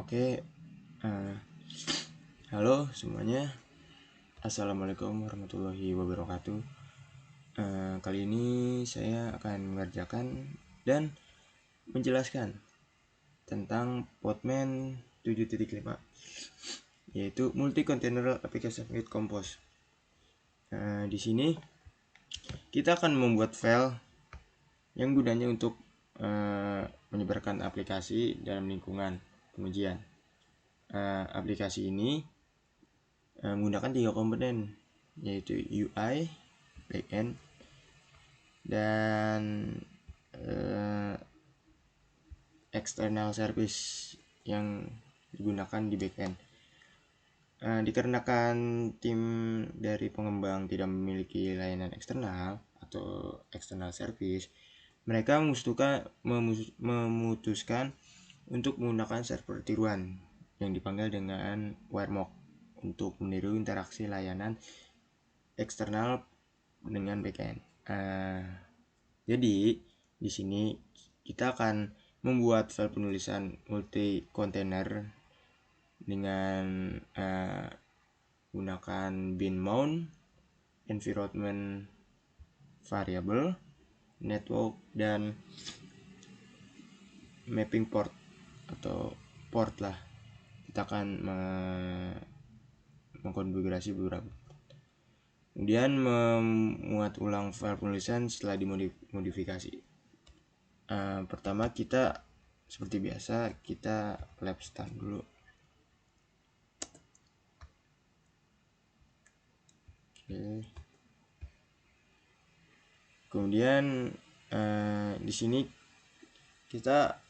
Oke, halo semuanya. Assalamualaikum warahmatullahi wabarakatuh. Kali ini saya akan mengerjakan dan menjelaskan tentang Podman 7.5, yaitu Multi Container Application with Compose. Di sini kita akan membuat file yang gunanya untuk menyebarkan aplikasi dalam lingkungan pengujian. Aplikasi ini menggunakan 3 komponen, yaitu UI, backend, dan external service yang digunakan di backend. Dikarenakan tim dari pengembang tidak memiliki layanan eksternal atau external service, mereka memutuskan untuk menggunakan server tiruan yang dipanggil dengan WireMock untuk meniru interaksi layanan eksternal dengan backend. Jadi di sini kita akan membuat file penulisan multi container dengan gunakan bin mount, environment variable, network, dan mapping port atau port lah. Kita akan mengkonfigurasi beberapa, kemudian memuat ulang file penulisan setelah dimodifikasi. Pertama kita seperti biasa kita lab start dulu. Oke. Kemudian di sini kita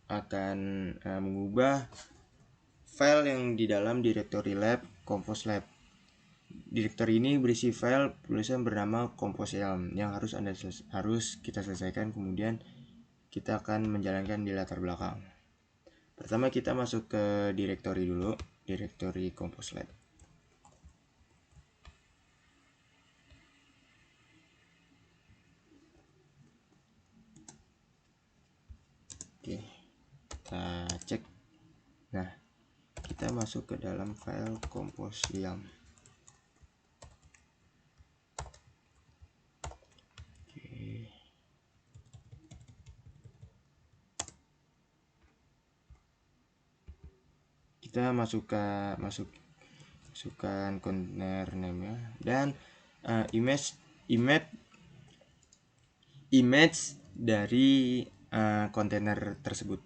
akan mengubah file yang di dalam directory lab compose lab. Directory ini berisi file penulisan bernama compose elm yang harus kita selesaikan. Kemudian kita akan menjalankan di latar belakang. Pertama kita masuk ke directory dulu, directory compose lab. Oke, kita cek. Nah, kita masuk ke dalam file compose elm. Kita masukkan container name-nya dan image dari kontainer tersebut.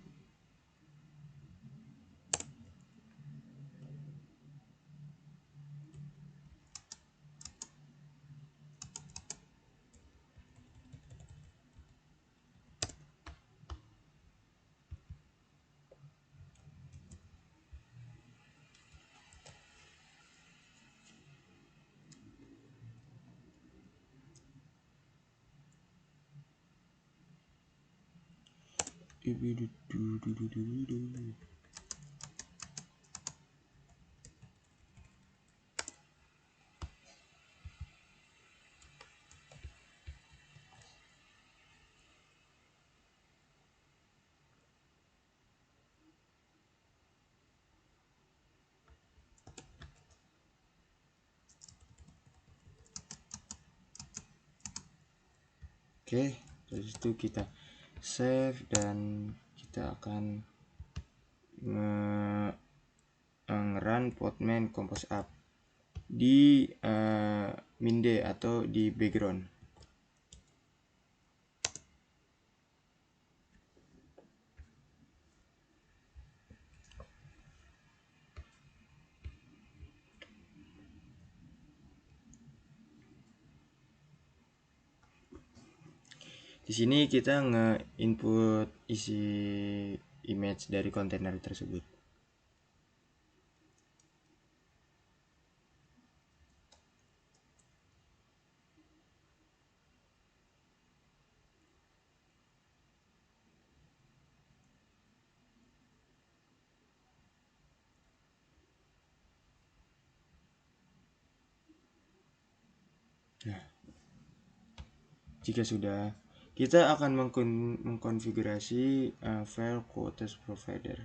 Oke, dari situ kita save dan kita akan nge-run Podman compose up di minde atau di background. Di sini kita nge-input isi image dari kontainer tersebut. Nah, jika sudah, kita akan mengkonfigurasi file quotes provider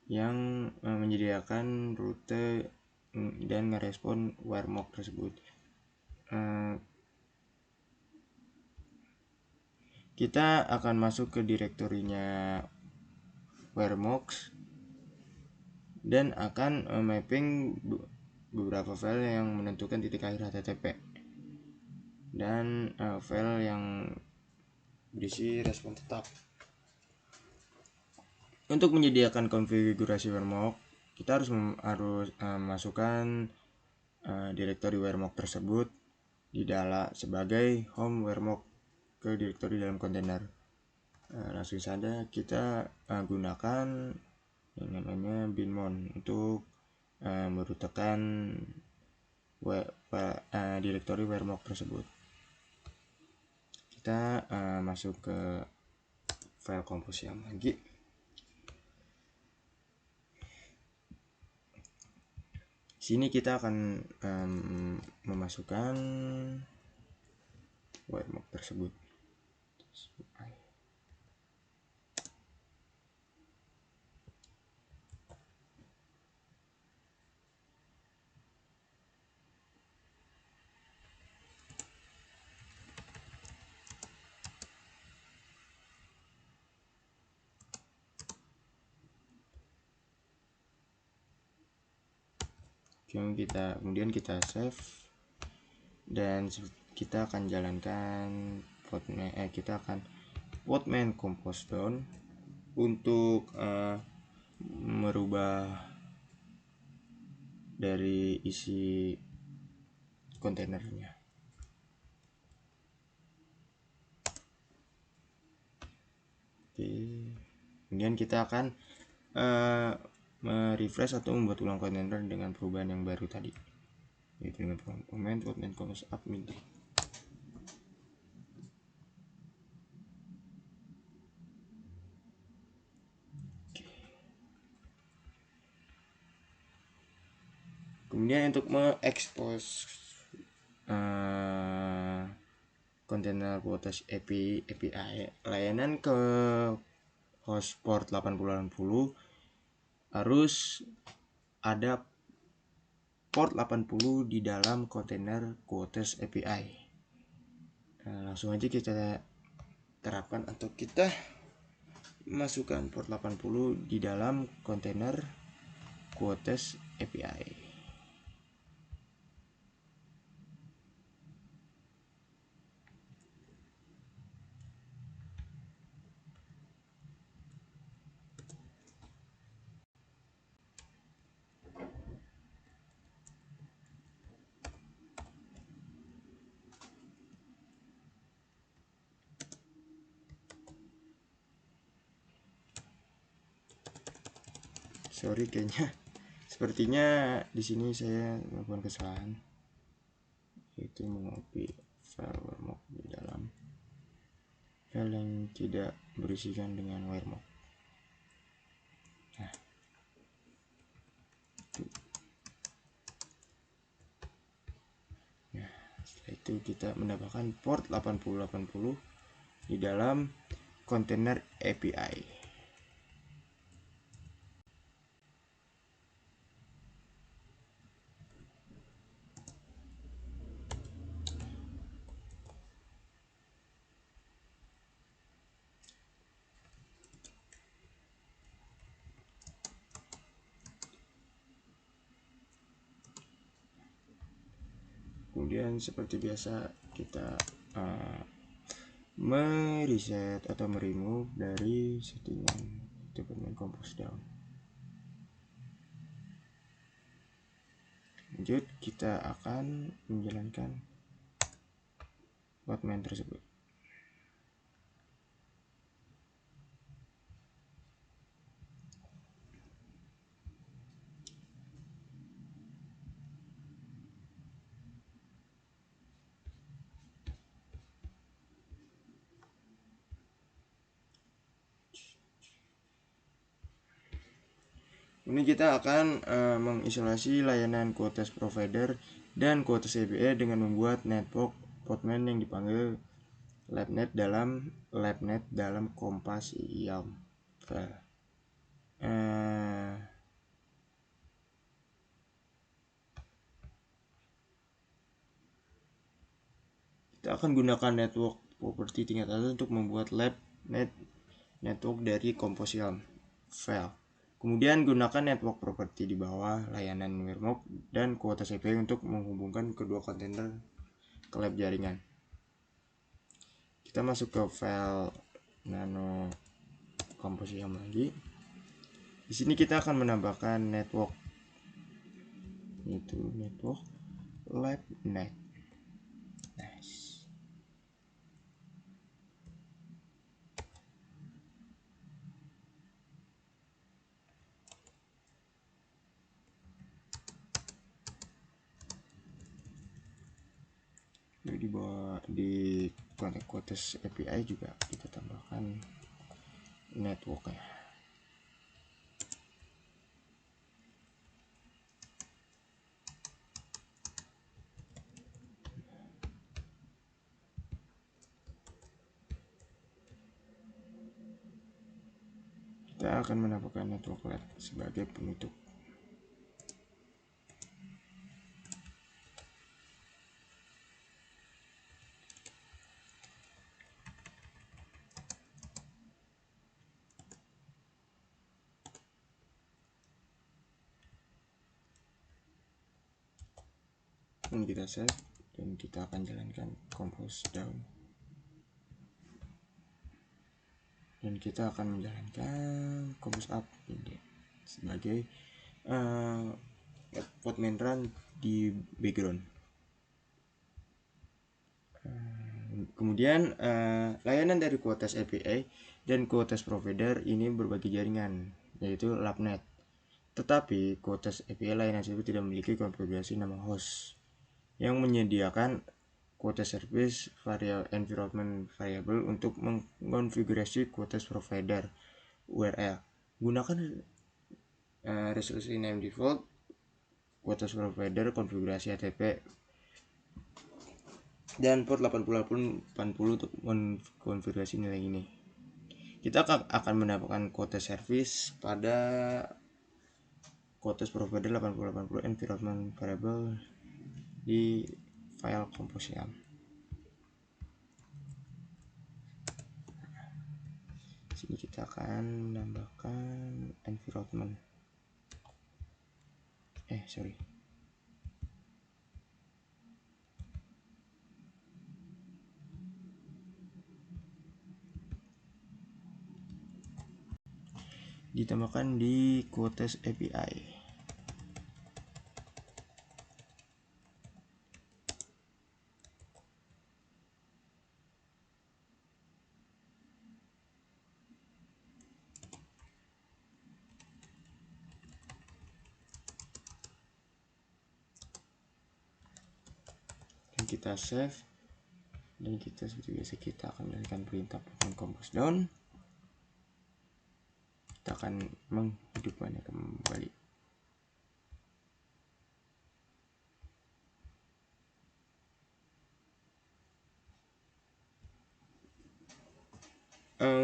yang menyediakan rute dan merespon WireMock tersebut. Kita akan masuk ke direktorinya WireMock dan akan mapping beberapa file yang menentukan titik akhir HTTP dan file yang berisi respon tetap. Untuk menyediakan konfigurasi WireMock, kita harus masukkan direktori WireMock tersebut di dalam sebagai home WireMock ke direktori dalam kontainer. Langsung saja kita gunakan yang namanya binmon untuk merutekan direktori WireMock tersebut. Kita masuk ke file compose yang lagi. Sini kita akan memasukkan WireMock tersebut. Kemudian kita save dan kita akan jalankan podman compose down untuk merubah dari isi kontainernya. Oke. Kemudian kita akan merefresh atau membuat ulang kontainer dengan perubahan yang baru tadi, yaitu dengan podman compose admin. Kemudian untuk mengekspos kontainer quotes API layanan ke host port 8080 harus ada port 80 di dalam kontainer quotes API. Langsung aja kita terapkan atau kita masukkan port 80 di dalam kontainer quotes API. Sorry, sepertinya di sini saya melakukan kesalahan, yaitu mengcopy file WireMock di dalam file yang tidak berisikan dengan WireMock. Setelah itu kita menambahkan port 8080 di dalam kontainer API. Kemudian seperti biasa kita mereset atau meremove dari settingan podman compose down. Lanjut, kita akan menjalankan podman tersebut. Ini kita akan mengisolasi layanan quotes provider dan quotes API dengan membuat network podman yang dipanggil labnet dalam kompas IAM file. Kita akan gunakan network property tingkat atas untuk membuat labnet network dari Compose.yam file. Kemudian gunakan network property di bawah layanan Wiremap dan kuota API untuk menghubungkan kedua kontainer ke lab jaringan. Kita masuk ke file nano Compose.yam lagi. Di sini kita akan menambahkan network, yaitu network labnet. Nice. Di bawah di kontak quotes API juga kita tambahkan networknya. Kita akan menambahkan network lab sebagai penutup. Dan kita save dan kita akan jalankan compose down, dan kita akan menjalankan compose up ini sebagai Podman run di background. Kemudian layanan dari Quotes API dan Quotes provider ini berbagi jaringan, yaitu labnet. Tetapi Quotes API layanan tersebut tidak memiliki konfigurasi nama host yang menyediakan quote service environment variable untuk mengkonfigurasi quotes provider URL. Gunakan resolusi name default quotes provider konfigurasi HTTP dan port 8080 untuk mengkonfigurasi nilai ini. Kita akan mendapatkan quote service pada quotes provider 8080 environment variable di file Compose.yam. Sini kita akan menambahkan environment. Ditambahkan di Quotes API. Dan kita save, dan kita seperti biasa kita akan menjalankan perintah compose down. Kita akan menghidupkannya kembali.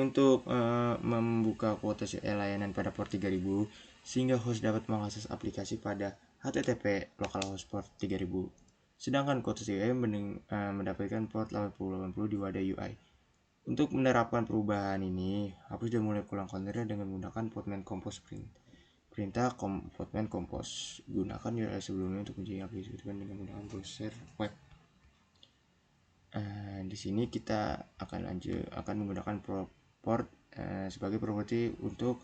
Untuk membuka kuota layanan pada port 3000 sehingga host dapat mengakses aplikasi pada HTTP localhost port 3000. Sedangkan kuota mendapatkan port 8080 di wadah UI. Untuk menerapkan perubahan ini, hapus dan mulai pulang kontainer dengan menggunakan Podman Compose perintah Podman Compose. Gunakan URL sebelumnya untuk menjadi aplikasi dengan menggunakan browser web. Di sini kita akan menggunakan port sebagai properti untuk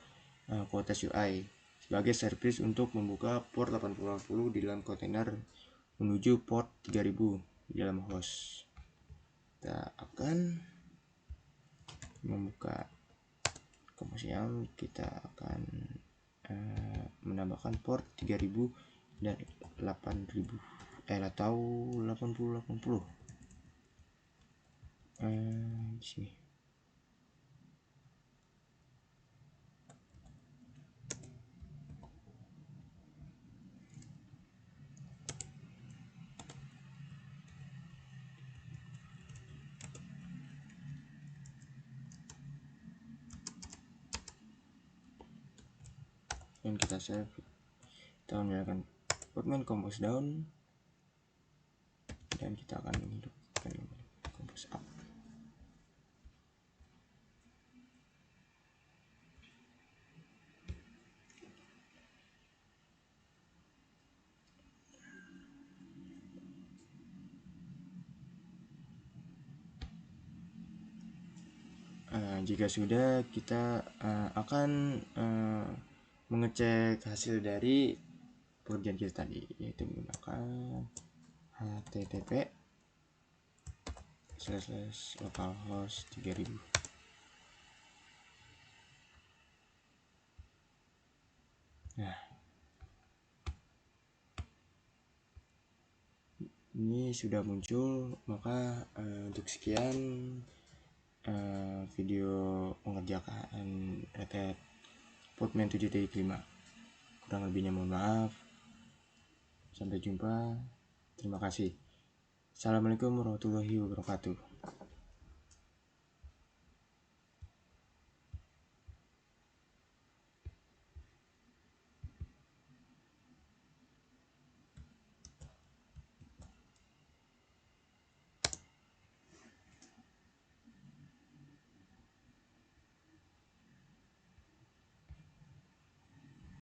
Quotes UI sebagai service untuk membuka port 8080 di dalam kontainer menuju port 3000 di dalam host. Kita akan membuka Compose.yam, kita akan menambahkan port 3000 dan 8000 atau 8080 di sini. dan kita save. Kita menyalakan Podman Compose down dan kita akan menghidupkan Compose up. Jika sudah, kita akan mengecek hasil dari pekerjaan kita tadi, yaitu menggunakan http://localhost 3000. Nah, ini sudah muncul. Maka untuk sekian video mengerjakan Red Hat Podman 7.5. Kurang lebihnya mohon maaf. Sampai jumpa. Terima kasih. Assalamualaikum warahmatullahi wabarakatuh.